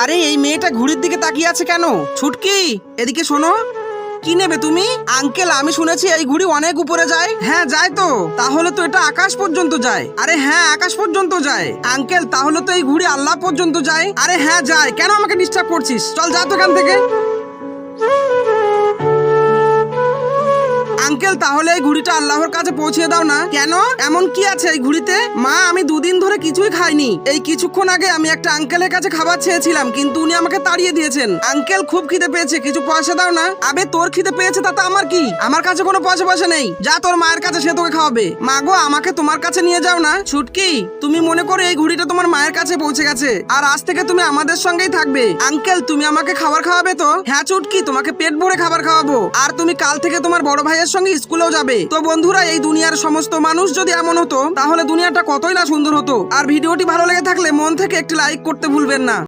আরে এই মেয়েটা ঘুড়ির দিকে তাকিয়ে আছে কেন? ছুটকি, এদিকে শোনো। কি নেবে তুমি? আঙ্কেল, আমি শুনেছি এই ঘুড়ি অনেক উপরে যায়। হ্যাঁ যায় তো। তাহলে তো এটা আকাশ পর্যন্ত যায়। আরে হ্যাঁ, আকাশ পর্যন্ত যায়। আঙ্কেল, তাহলে তো এই ঘুড়ি আল্লাহ পর্যন্ত যায়। আরে হ্যাঁ যায়। কেন আমাকে ডিস্টার্ব করছিস? চল যা তো এখান থেকে। আঙ্কেল, তাহলে এই ঘুড়িটা আল্লাহর কাছে পৌঁছে দাও না। কেন? এমন কি আছে এই ঘুড়িতে? মা, আমি দুদিন ধরে কিছুই খাইনি। এই কিছুক্ষণ আগে আমি একটা আঙ্কেলের কাছে খাবার চেয়েছিলাম, কিন্তু উনি আমাকে তাড়িয়ে দিয়েছেন। আঙ্কেল, খুব খিদে পেয়েছে, কিছু পয়সা দাও না। আবে, তোর খিদে পেয়েছে তাতে আমার কি? আমার কাছে কোনো পয়সা নেই। যা তোর মায়ের কাছে, সে তোকে খাওয়াবে। মা গো, আমাকে তোমার কাছে নিয়ে যাও না। ছুটকি, তুমি মনে করো এই ঘুড়িটা তোমার মায়ের কাছে পৌঁছে গেছে, আর আজ থেকে তুমি আমাদের সঙ্গেই থাকবে। আঙ্কেল, তুমি আমাকে খাবার খাওয়াবে তো? হ্যাঁ ছুটকি, তোমাকে পেট ভরে খাবার খাওয়াবো। আর তুমি কাল থেকে তোমার বড় ভাইয়ের সঙ্গে স্কুলেও যাবে। তো বন্ধুরা, এই দুনিয়ার সমস্ত মানুষ যদি এমন হতো, তাহলে দুনিয়াটা কতই না সুন্দর হতো। আর ভিডিওটি ভালো লেগে থাকলে মন থেকে একটি লাইক করতে ভুলবেন না।